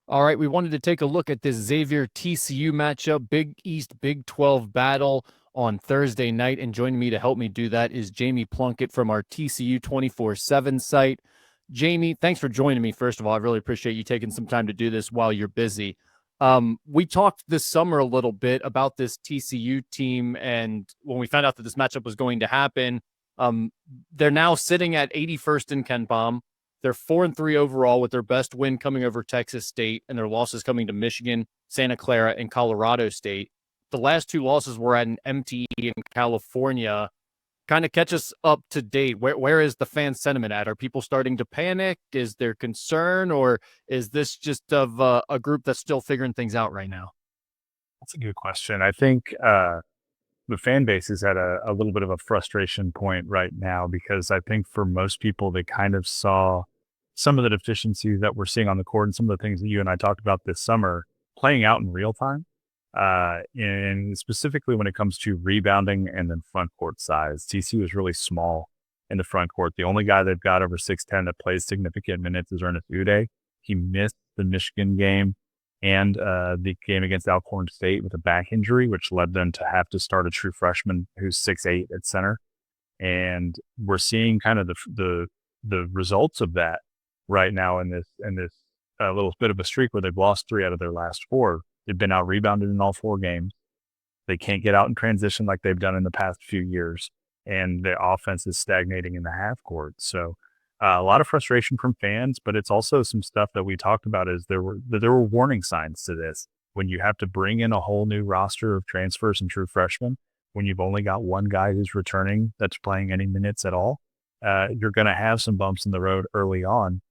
All right, we wanted to take a look at this Xavier TCU matchup, Big East Big 12 battle on Thursday night. And joining me to help me do that is Jamie Plunkett from our TCU 24/7 site. Jamie, thanks for joining me. First of all, I really appreciate you taking some time to do this while you're busy. We talked this summer a little bit about this TCU team, and when we found out that this matchup was going to happen, um, they're now sitting at 81st in Ken Palm. They're 4-3 overall, with their best win coming over Texas State and their losses coming to Michigan, Santa Clara, and Colorado State. The last two losses were at an MTE in California. Kind of catch us up to date. Where is the fan sentiment at? Are people starting to panic? Is there concern, or is this just of a group that's still figuring things out right now? That's a good question. I think the fan base is at a little bit of a frustration point right now because I think for most people, they kind of saw some of the deficiencies that we're seeing on the court and some of the things that you and I talked about this summer playing out in real time. And specifically when it comes to rebounding and then front court size, TCU is really small in the front court. The only guy they've got over 6'10" that plays significant minutes is Ernest Uday. He missed the Michigan game and the game against Alcorn State with a back injury, which led them to have to start a true freshman who's 6'8" at center. And we're seeing kind of the results of that right now in this little bit of a streak where they've lost 3 out of their last 4. They've been out rebounded in all 4 games. They can't get out in transition like they've done in the past few years, and the offense is stagnating in the half court. So a lot of frustration from fans, but it's also some stuff that we talked about is there were warning signs to this. When you have to bring in a whole new roster of transfers and true freshmen, when you've only got one guy who's returning that's playing any minutes at all, you're going to have some bumps in the road early on.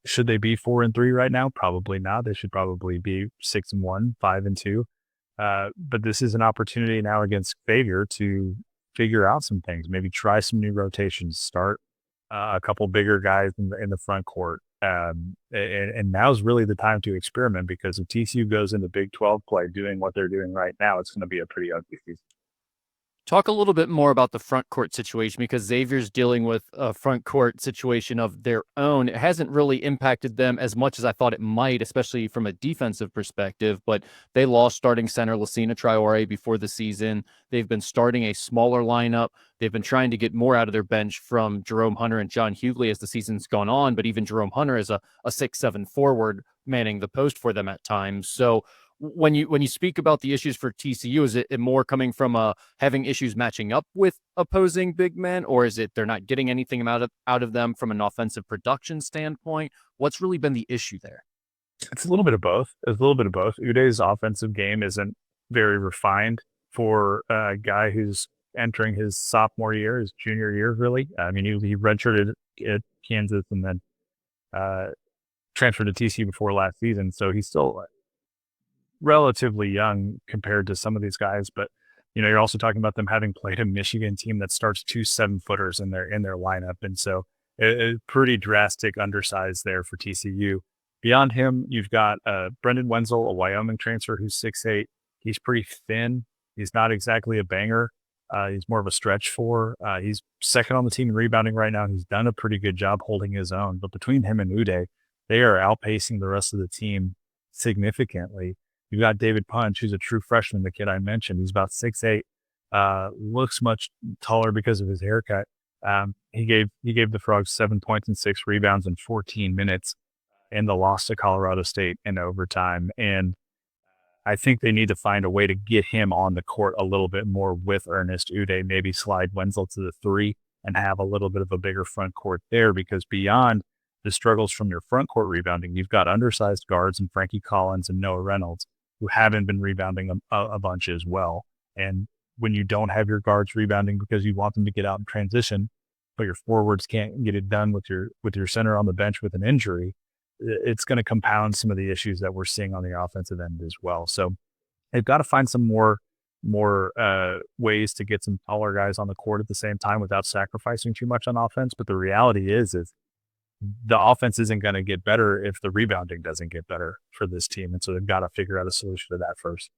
Should they be 4-3 right now? Probably not. They should probably be 6-1, 5-2. But this is an opportunity now against Xavier to figure out some things. Maybe try some new rotations. Start a couple bigger guys in the front court. And now's really the time to experiment because if TCU goes into Big 12 play doing what they're doing right now, it's going to be a pretty ugly season. Talk a little bit more about the front court situation because Xavier's dealing with a front court situation of their own. It hasn't really impacted them as much as I thought it might, especially from a defensive perspective. But they lost starting center Lucina Traore before the season. They've been starting a smaller lineup. They've been trying to get more out of their bench from Jerome Hunter and John Hughley as the season's gone on. But even Jerome Hunter is a 6'7" forward manning the post for them at times. So when you speak about the issues for TCU, is it more coming from having issues matching up with opposing big men, or is it they're not getting anything out of them from an offensive production standpoint? What's really been the issue there? It's a little bit of both. It's a little bit of both. Uday's offensive game isn't very refined for a guy who's entering his sophomore year, his junior year, really. I mean, he redshirted at Kansas and then transferred to TCU before last season. So he's still relatively young compared to some of these guys. But, you're also talking about them having played a Michigan team that starts 2 7-footers in their lineup. And so a pretty drastic undersize there for TCU. Beyond him, you've got Brendan Wenzel, a Wyoming transfer who's 6'8". He's pretty thin. He's not exactly a banger. He's more of a stretch four. He's second on the team in rebounding right now. He's done a pretty good job holding his own. But between him and Uday, they are outpacing the rest of the team significantly. You've got David Punch, who's a true freshman, the kid I mentioned. He's about 6'8", looks much taller because of his haircut. He gave the Frogs 7 points and 6 rebounds in 14 minutes in the loss to Colorado State in overtime. And I think they need to find a way to get him on the court a little bit more with Ernest Uday, maybe slide Wenzel to the 3 and have a little bit of a bigger front court there, because beyond the struggles from your front court rebounding, you've got undersized guards and Frankie Collins and Noah Reynolds who haven't been rebounding a bunch as well. And when you don't have your guards rebounding because you want them to get out in transition, but your forwards can't get it done with your center on the bench with an injury, it's going to compound some of the issues that we're seeing on the offensive end as well. So they've got to find some more ways to get some taller guys on the court at the same time without sacrificing too much on offense. But the reality is the offense isn't going to get better if the rebounding doesn't get better for this team. And so they've got to figure out a solution to that first.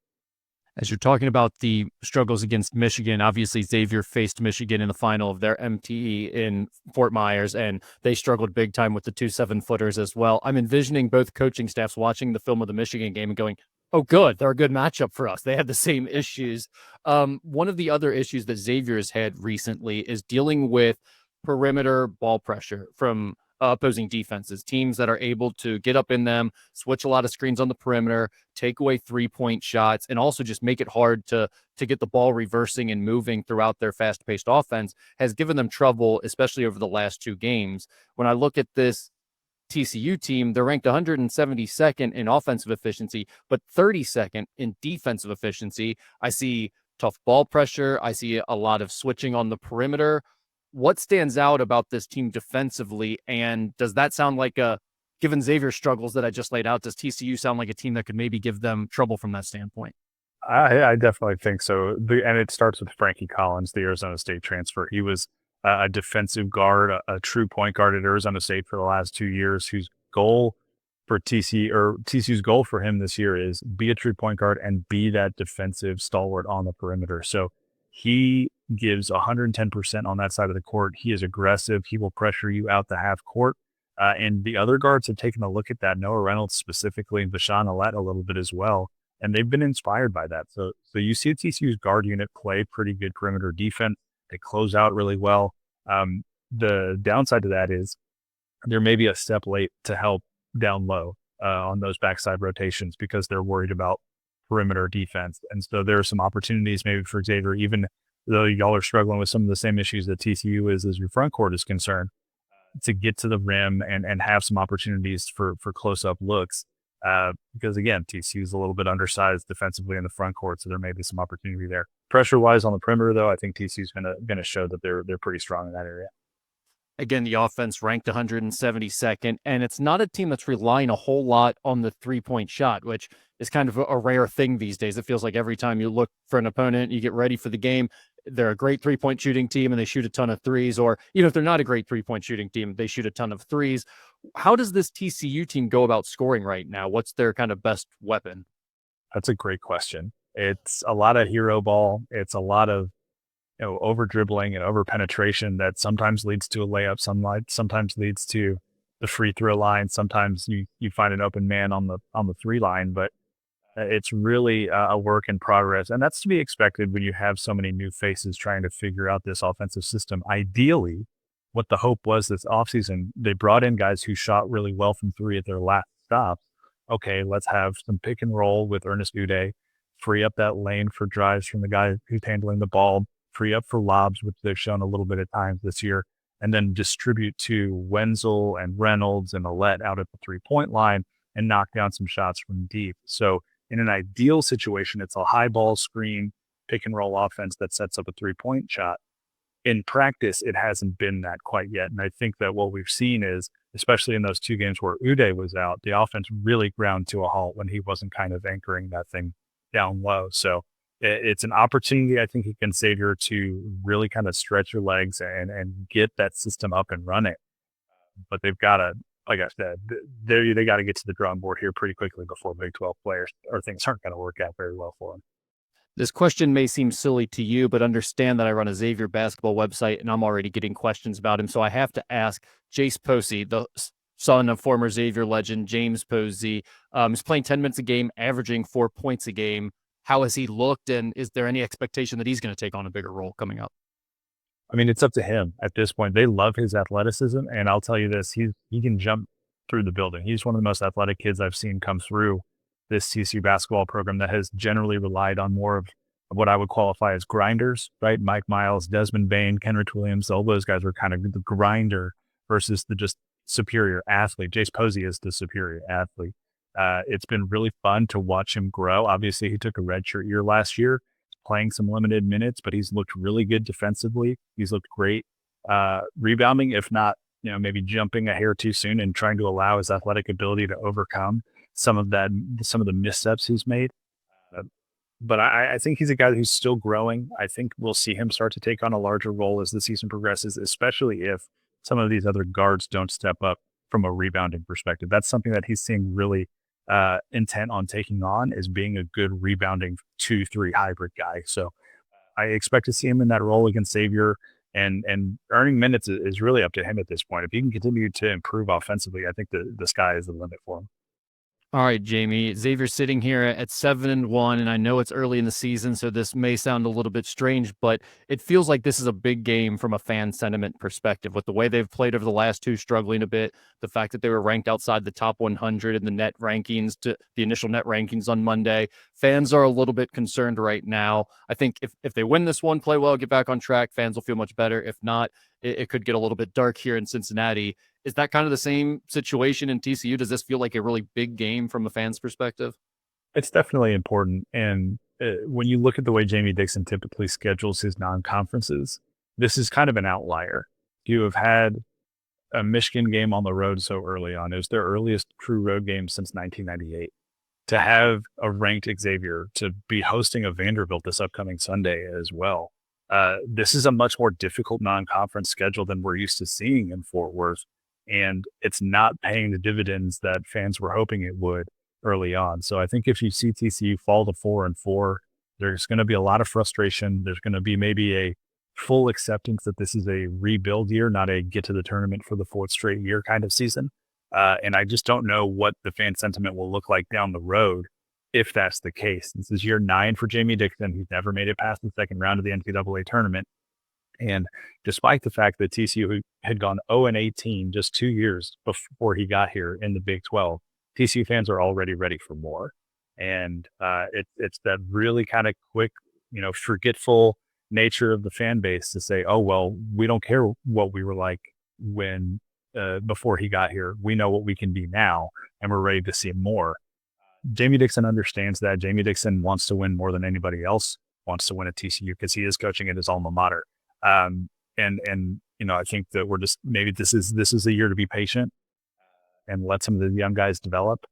As you're talking about the struggles against Michigan, obviously Xavier faced Michigan in the final of their MTE in Fort Myers, and they struggled big time with the 2 7-footers as well. I'm envisioning both coaching staffs watching the film of the Michigan game and going, "Oh, good, they're a good matchup for us." They had the same issues. One of the other issues that Xavier has had recently is dealing with perimeter ball pressure from opposing defenses, teams that are able to get up in them, switch a lot of screens on the perimeter, take away 3-point shots, and also just make it hard to get the ball reversing and moving throughout their fast-paced offense has given them trouble, especially over the last 2 games. When I look at this TCU team, they're ranked 172nd in offensive efficiency, but 32nd in defensive efficiency. I see tough ball pressure. I see a lot of switching on the perimeter. What stands out about this team defensively? And does that sound like given Xavier's struggles that I just laid out, does TCU sound like a team that could maybe give them trouble from that standpoint? I definitely think so. And it starts with Frankie Collins, the Arizona State transfer. He was a defensive guard, a true point guard at Arizona State for the last 2 years, whose goal for TCU's goal for him this year is be a true point guard and be that defensive stalwart on the perimeter. So he gives 110% on that side of the court. He is aggressive. He will pressure you out the half court. And the other guards have taken a look at that. Noah Reynolds specifically, and Vashawn Alette a little bit as well, and they've been inspired by that. So you see TCU's guard unit play pretty good perimeter defense. They close out really well. The downside to that is there may be a step late to help down low on those backside rotations because they're worried about perimeter defense. And so there are some opportunities maybe for Xavier, even though y'all are struggling with some of the same issues that TCU is as your front court is concerned, to get to the rim and have some opportunities for close up looks. Because again, TCU is a little bit undersized defensively in the front court, so there may be some opportunity there. Pressure wise on the perimeter, though, I think TCU is gonna show that they're pretty strong in that area. Again, the offense ranked 172nd, and it's not a team that's relying a whole lot on the 3-point shot, which is kind of a rare thing these days. It feels like every time you look for an opponent, you get ready for the game, they're a great 3-point shooting team and they shoot a ton of threes, or even if they're not a great 3-point shooting team, they shoot a ton of threes. How does this TCU team go about scoring right now? What's their kind of best weapon? That's a great question. It's a lot of hero ball. It's a lot of over dribbling and over penetration that sometimes leads to a layup, sometimes leads to the free throw line. Sometimes you find an open man on the 3 line, but it's really a work in progress, and that's to be expected when you have so many new faces trying to figure out this offensive system. Ideally, what the hope was this offseason, they brought in guys who shot really well from three at their last stops. Okay, let's have some pick and roll with Ernest Uday, free up that lane for drives from the guy who's handling the ball, free up for lobs, which they've shown a little bit at times this year, and then distribute to Wenzel and Reynolds and Alette out at the 3-point line and knock down some shots from deep. So in an ideal situation, it's a high ball screen, pick and roll offense that sets up a 3-point shot. In practice, it hasn't been that quite yet. And I think that what we've seen is, especially in those 2 games where Uday was out, the offense really ground to a halt when he wasn't kind of anchoring that thing down low. So it's an opportunity, I think, against Xavier to really kind of stretch your legs and get that system up and running. But they've got to, like I said, they got to get to the drawing board here pretty quickly before Big 12 players or things aren't going to work out very well for them. This question may seem silly to you, but understand that I run a Xavier basketball website and I'm already getting questions about him. So I have to ask Jace Posey, the son of former Xavier legend James Posey, is playing 10 minutes a game, averaging 4 points a game. How has he looked? And is there any expectation that he's going to take on a bigger role coming up? I mean, it's up to him at this point. They love his athleticism, and I'll tell you this: he can jump through the building. He's one of the most athletic kids I've seen come through this TCU basketball program that has generally relied on more of what I would qualify as grinders, right? Mike Miles, Desmond Bain, Kenrich Williams, all those guys were kind of the grinder versus the just superior athlete. Jace Posey is the superior athlete. It's been really fun to watch him grow. Obviously, he took a redshirt year last year, playing some limited minutes, but he's looked really good defensively. He's looked great rebounding, if not, maybe jumping a hair too soon and trying to allow his athletic ability to overcome some of the missteps he's made. But I think he's a guy who's still growing. I think we'll see him start to take on a larger role as the season progresses, especially if some of these other guards don't step up from a rebounding perspective. That's something that he's seeing really intent on taking on is being a good rebounding 2-3 hybrid guy. So I expect to see him in that role against Xavier, and earning minutes is really up to him at this point. If he can continue to improve offensively, I think the sky is the limit for him. All right, Jamie. Xavier's sitting here at 7-1, and I know it's early in the season, so this may sound a little bit strange, but it feels like this is a big game from a fan sentiment perspective. With the way they've played over the last two, struggling a bit, the fact that they were ranked outside the top 100 in the net rankings, to the initial net rankings on Monday, fans are a little bit concerned right now. I think if they win this one, play well, get back on track, fans will feel much better. If not, it could get a little bit dark here in Cincinnati. Is that kind of the same situation in TCU? Does this feel like a really big game from a fan's perspective? It's definitely important. And when you look at the way Jamie Dixon typically schedules his non-conferences, this is kind of an outlier. You have had a Michigan game on the road so early on. It was their earliest true road game since 1998. To have a ranked Xavier, to be hosting a Vanderbilt this upcoming Sunday as well. This is a much more difficult non-conference schedule than we're used to seeing in Fort Worth, and it's not paying the dividends that fans were hoping it would early on. So I think if you see TCU fall to 4-4, there's going to be a lot of frustration. There's going to be maybe a full acceptance that this is a rebuild year, not a get to the tournament for the fourth straight year kind of season. And I just don't know what the fan sentiment will look like down the road if that's the case. This is year 9 for Jamie Dixon. He's never made it past the second round of the NCAA tournament. And despite the fact that TCU had gone 0-18 just 2 years before he got here in the Big 12, TCU fans are already ready for more. And it's that really kind of quick, forgetful nature of the fan base to say, oh, well, we don't care what we were like when before he got here. We know what we can be now, and we're ready to see more. Jamie Dixon understands that. Jamie Dixon wants to win more than anybody else wants to win at TCU because he is coaching at his alma mater. And I think that we're just maybe this is a year to be patient and let some of the young guys develop.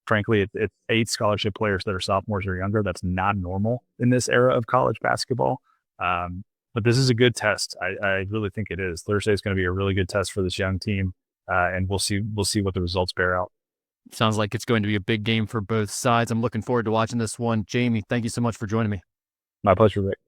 Frankly, it's 8 scholarship players that are sophomores or younger. That's not normal in this era of college basketball. But this is a good test. I really think it is. Thursday is going to be a really good test for this young team, and we'll see what the results bear out. Sounds like it's going to be a big game for both sides. I'm looking forward to watching this one. Jamie, thank you so much for joining me. My pleasure, Rick.